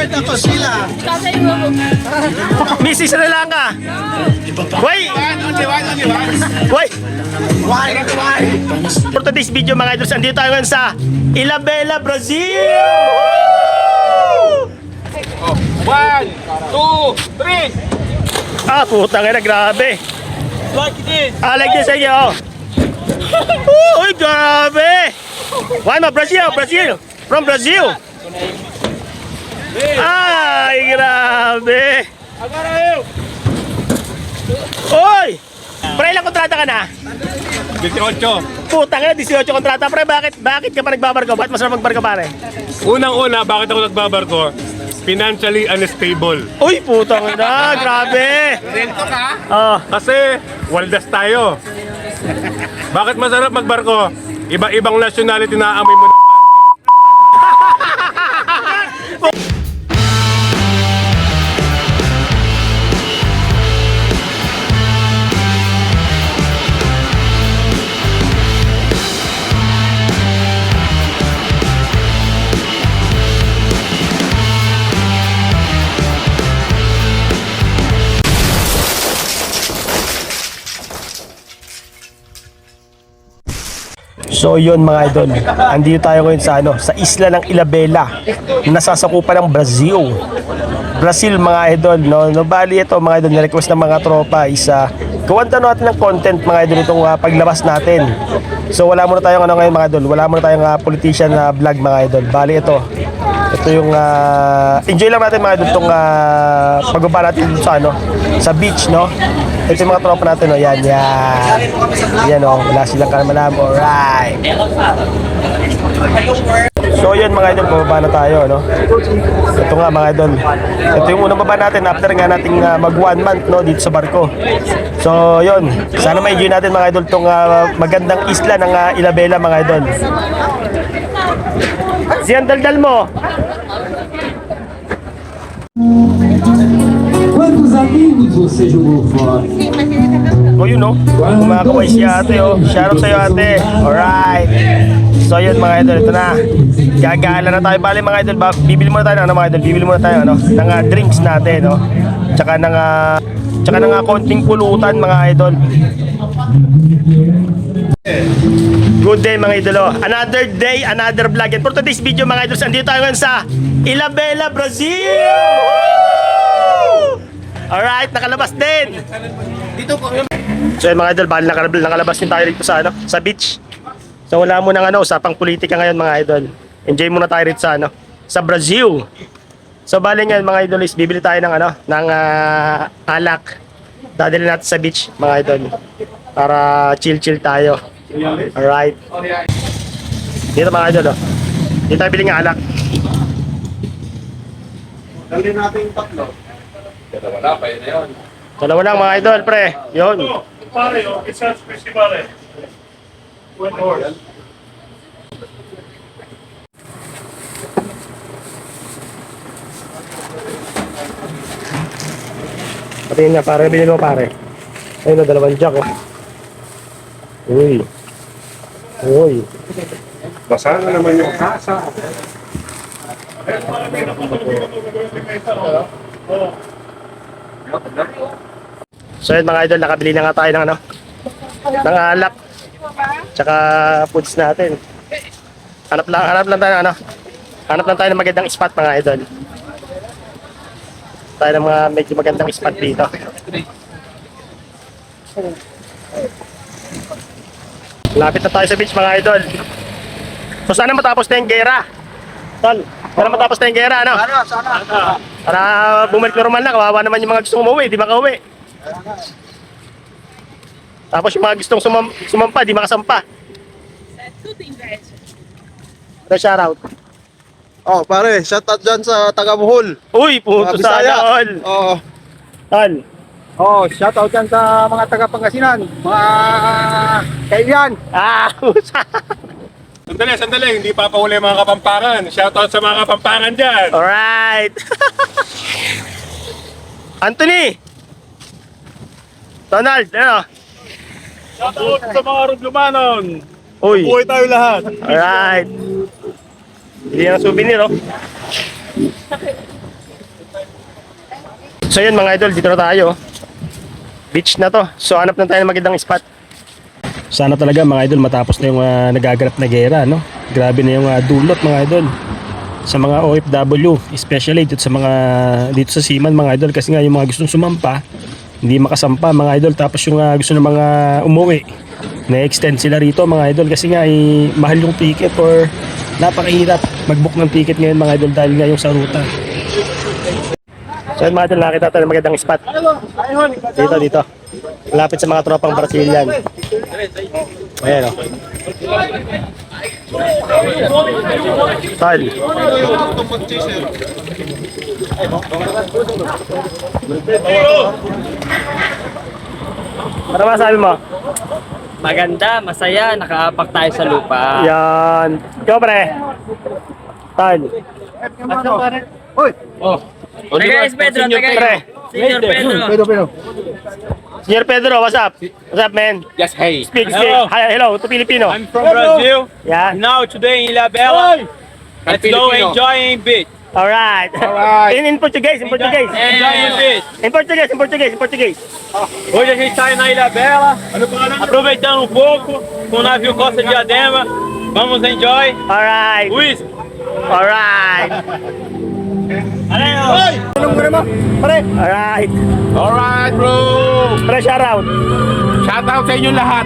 Ito sila. Mrs. Sri Lanka. Why? Why? Why? For today's video mga idols, andito tayo ngayon sa Ilabela, Brazil! 1, 2, 3. Ah, putang ina, grabe. Like this. Like this, sige, oh. Uy, grabe. Why mo, Brazil, Brazil. From Brazil. Ay, grabe. Agora eu. Uy! Pre, ilang kontrata ka na? 18. Putang ina, 18 kontrata. Pre, bakit ka pa nagbabarko? Bakit masarap magbarko, pare? Unang-una, bakit ako nagbabarko? Financially unstable. Uy, putang ina, grabe. Rento ka? Oh, Kasi, waldas tayo. Bakit masarap magbarko? Iba-ibang nationality na amoy mo ng panty. so yun mga idol, andito tayo ngayon sa sa isla ng Ilabela, nasasakupan ng Brazil. Brazil mga idol, no bali ito mga idol, na-request ng mga tropa is gawan natin ng content mga idol itong paglabas natin. So wala muna tayong ngayon mga idol, wala muna tayong politician na vlog mga idol. Bali ito yung enjoy lang natin mga idol itong pagbaba natin dito sa sa beach, no. Ito yung mga tropa natin, no. Yan wala silang kalamalam. Alright, so yun mga idol, pababa na tayo, no. Ito nga mga idol, ito yung unang baba natin after nga nating mag 1 month, no, dito sa barko. So yun, sana ma-enjoy natin mga idol itong magandang isla ng Ilabela mga idol. Siyan, daldal mo. Quantos amigos você jogou fora? O yun, no, kumakaway si ate, oh. Shoutout sa'yo ate. Alright, so yun mga idol, ito na, gagala na tayo. Bali mga idol, bibili muna tayo ng mga idol, bibili muna tayo ng drinks natin, no. Tsaka ng konting pulutan mga idol. Good day mga idolo. Another day, another vlog. And for today's video mga idols, andito tayo ngayon sa Ilabela, Brazil! Alright, nakalabas din. Dito po. So yun mga idol, bali nakalabas din tayo dito sa sa beach. So wala mo nang usapang politika ngayon mga idol. Enjoy muna tayo rito sa sa Brazil. So bali ngayon mga idol is bibili tayo ng ng alak. Dadalhin natin sa beach mga idol para chill tayo. Alright. Dito mga idol, oh. Dito tayo bili ng alak. Dali natin yung tatlo. Dalawa lang mga idol, pre. Yun. Pare, isa speciale. One horse. Patingin nga pare, bilhin mo pare. Ayun na, dalawang jack, oh. Uy. Basa na naman yung kasa. So yun mga idol, nakabili na nga tayo ng ng alak. Tsaka foods natin. Hanap lang tayo hanap lang tayo ng magandang spot mga idol. Tayo ng mga medyo magandang spot dito. Lapit na tayo sa beach mga idol. So sana matapos na yung gera. Tol, sana matapos na yung gera, ano? Sana. Para bumalik normal na, kawawa naman yung mga gustong umuwi, di makauwi. Tapos yung mga gustong sumampa, di makasampa. Ano shoutout? Oh, pare, shoutout dyan sa taga Bohol. Uy, puto Mga sana Bisaya. all. Oo. Tol, Oh, shoutout dyan sa mga taga Pangasinan. Mga kaibigan. Sandali, hindi papahuli mga Kapampangan. Shoutout sa mga Kapampangan dyan. alright. Anthony! Donald, ano? Shoutout sa mga Rublumanon. Uy, Buhay tayo lahat. alright. Hindi na souvenir, oh. So yun mga idol, dito na tayo. Beach na to. So hanap na tayo ng magandang spot. Sana talaga mga idol matapos na yung nagaganap na gera, no? Grabe na yung dulot mga idol sa mga OFW, especially dito sa mga dito sa Seaman mga idol, kasi nga yung mga gustong sumampa hindi makasampa mga idol, tapos yung gusto ng mga umuwi na-extend sila rito mga idol kasi nga mahal yung ticket or napakahirap mag-book ng ticket ngayon mga idol dahil nga yung sa ruta. So yun mga idol, nakita tayo ng magandang spot dito malapit sa mga tropang Brazilian. Ayan o Tal. Ano masabi mo? Maganda, masaya, nakaapak tayo sa lupa. Yan. Ikaw pre. Tal. Hoy! Hey guys, Pedro, Pre. Senior Pedro. Pero. Senior Pedro, what's up? What's up, man? Yes, hey. Speak. Hello. Hi, hello to Filipino. I'm from Brazil. Yeah. Now today in Ilhabela. Let's go enjoy a bit. Alright. In Portuguese, in Portuguese. Enjoy a bit. In Portuguese. Hoje a gente tá aí na Ilhabela, aproveitando um pouco com o navio Costa Diadema. Vamos enjoy. Alright. Luiz. Alright. Anong muna mo? Pare! Alright. Alright bro! Pre, shout out. Shout out sa inyo lahat!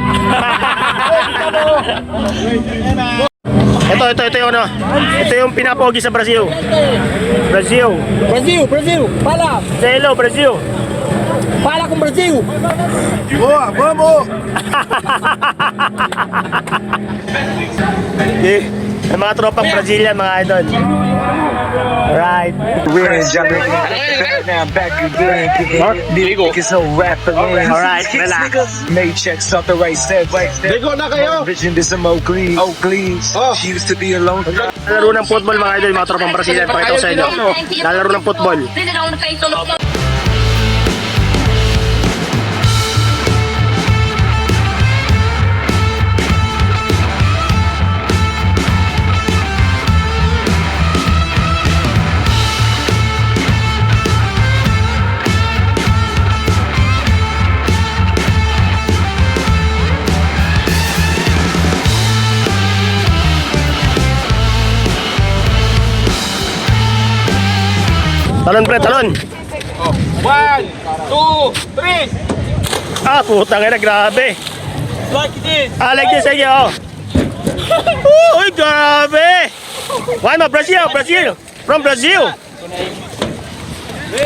Ito yung ano. Ito yung pinapogi sa Brazil. Brazil. Fala! Say hello, Brazil. Fala com Brasil! Boa, vamos! Ang mga tropang Brazilian mga idol. Alright. Alright, relax. Maychecks off the right step. Ligo na kayo! Vision is some Oakley. She used to be alone. Lalaro ng football mga idol, mga tropang Brazilian. Pakita ko sa inyo. Lalaro ng football. Talon pre, talon. 1, 2, 3. Ah, putang ina, grabe. Like this. Like this, sige, oh. Uy, grabe. Why not Brazil? From Brazil.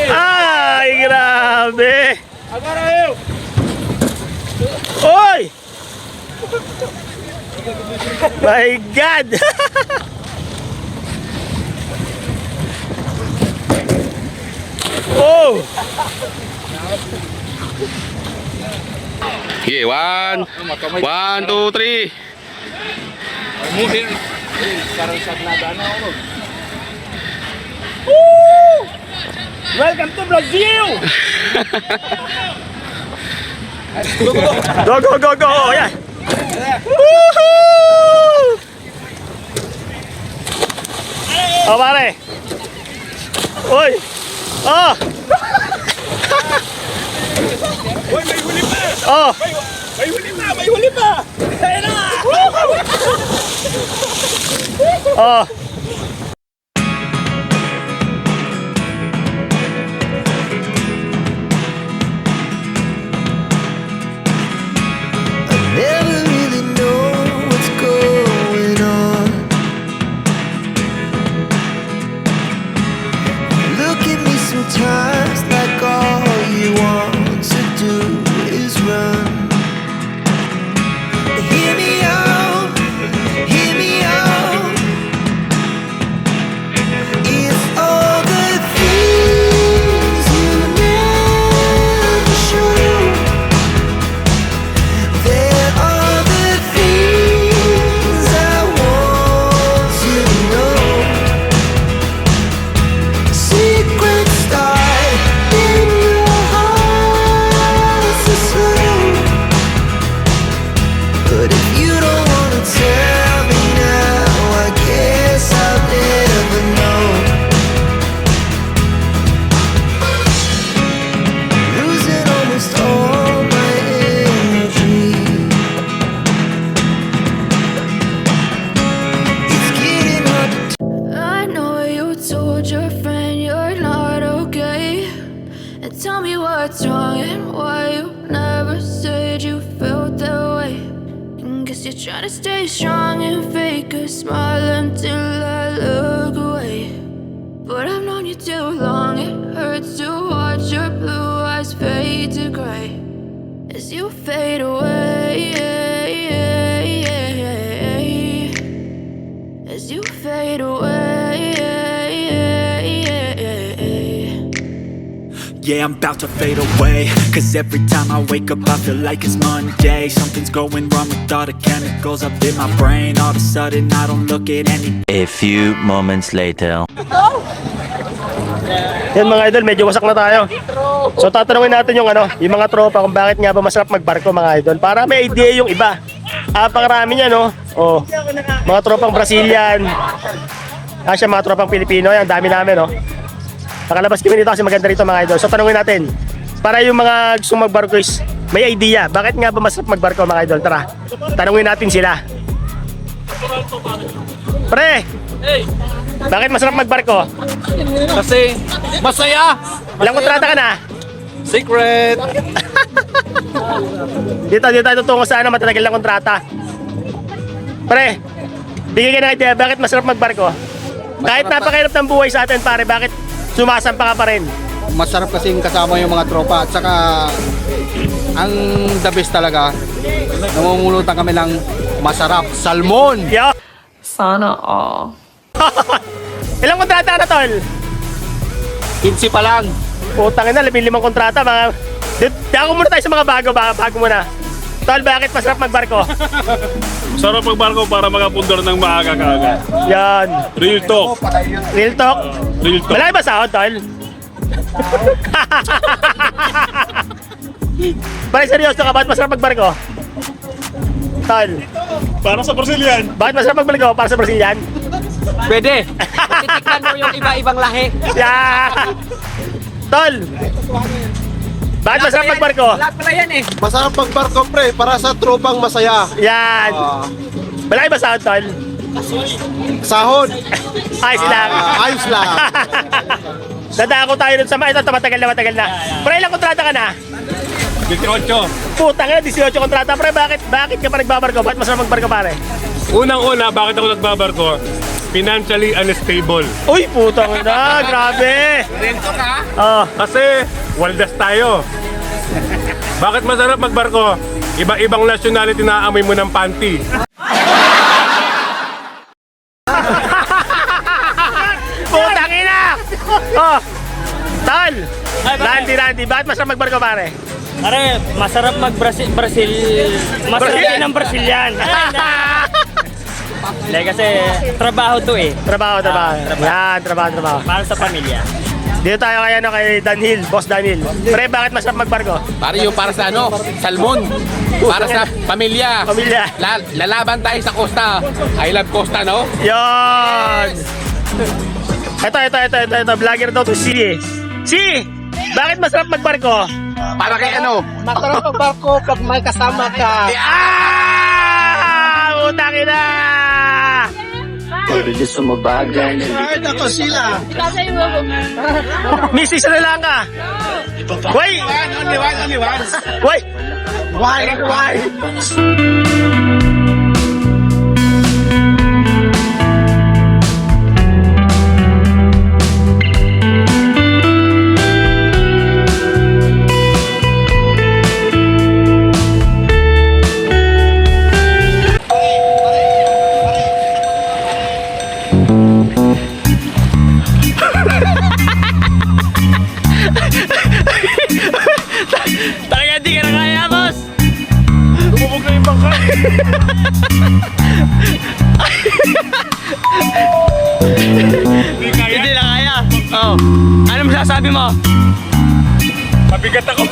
Ay, grabe. Agora eu. Uy. My God. Oh. Okay, one, 2, 3. Welcome to Brazil. Go. Yeah. Woohoo! Oh, pare. Uy. Oh. Uy, may huli pa! Oh. May huli pa! Ayan na! Oh. Never really know what's going on. Look at me sometimes like all you want to do is run. Hear me out, hear me out. It's all the things you never show. There are the things I want to know. Secret stars. you're not okay. And tell me what's wrong and why you never said you felt that way. And guess you're trying to stay strong and fake a smile until I look away. But I've known you too long, it hurts to watch your blue eyes fade to gray as you fade away. As you fade away. Yeah, I'm about to fade away. Cause every time I wake up I feel like it's Monday. Something's going wrong with all the chemicals up in my brain. All of a sudden I don't look at any. A few moments later. Yan mga idol, medyo wasak na tayo. So tatanungin natin yung mga tropa kung bakit nga ba masarap magbarko mga idol. Para may idea yung iba. Pangarami niya no. Oh, mga tropang Brazilian. Siya mga tropang Pilipino, yan dami namin no. Nakalabas kami dito kasi maganda rito mga idol. So tanungin natin, para yung mga gustong magbarko is may idea, bakit nga ba masarap magbarko mga idol? Tara, tanungin natin sila. Pre, bakit masarap magbarko? Kasi masaya. Ilang kontrata ka na? Secret. Dito tayo tutungo sa matatagal na kontrata. Pre, bigyan ka ng idea, bakit masarap magbarko? Kahit napakahirap ng buhay sa atin pare, bakit sumasampa ka pa rin? Masarap kasing kasama yung mga tropa at saka ang the best talaga, namumulutan kami ng masarap salmon. Yo! Sana all. Ilang kontrata na tol? 15 pa lang. Putang ina, 15 kontrata mga. Dako muna tayo sa mga bago muna. Tol, bakit masarap magbarko? Sarap magbarko para makapundar ng maaga kaagad. Yan. Real talk. Real talk? Real talk. Malaki ba sahod, tol? Pare, seryoso ka, bakit masarap magbarko? Tol. Para sa Brazilian. Bakit masarap magbarko para sa Brazilian? Pwede. Titikman mo yung iba-ibang lahi. Yeah. Tol. Bakit masarap magbarko? Lahat pala yan eh. Masarap magbarko pre, para sa tropang masaya. Yan. Malaki ba sahod, tol? Sahod. Ayos lang. Ayos lang. Dadako tayo dun sa ito, matagal na. Pre, ilang kontrata ka na? 18. Putang ina, 18 kontrata. Pre, bakit ka pa nagbabarko? Bakit masarap magbarko, pare? Unang-una, bakit ako nagbabarko? Financially unstable. Uy, putang ina, grabe. Rento ka? Oh, Kasi waldas tayo. Bakit masarap magbarko? Iba-ibang nationality na amoy mo ng panty. putang ina. Oh. Tol. Randy, bakit masarap magbarko, pare? Pare, masarap mag-Brazil. Masarap din ang Brazilian. Hindi kasi trabaho to eh. Trabaho. Yan, trabaho. Para sa pamilya. Dito tayo kay Danhil, Boss Danhil. Pre, bakit masarap magbarko? Para sa salmon. Para sa pamilya. Pamilya. Lalaban tayo sa Costa. I love Costa, no? Yon. Ito, vlogger daw to si. Si, bakit masarap magbarko? Para kay ano? Masarap magbarko pag may kasama ka. Utang ina! Ay, nako sila. Missy Sri Lanka. Wait. Only one. Wait. Why? Talaga di ka na kaya, boss. Lumubog na yung bangka. Hindi na kaya. Oh. Ano masasabi mo? Mabigat ako.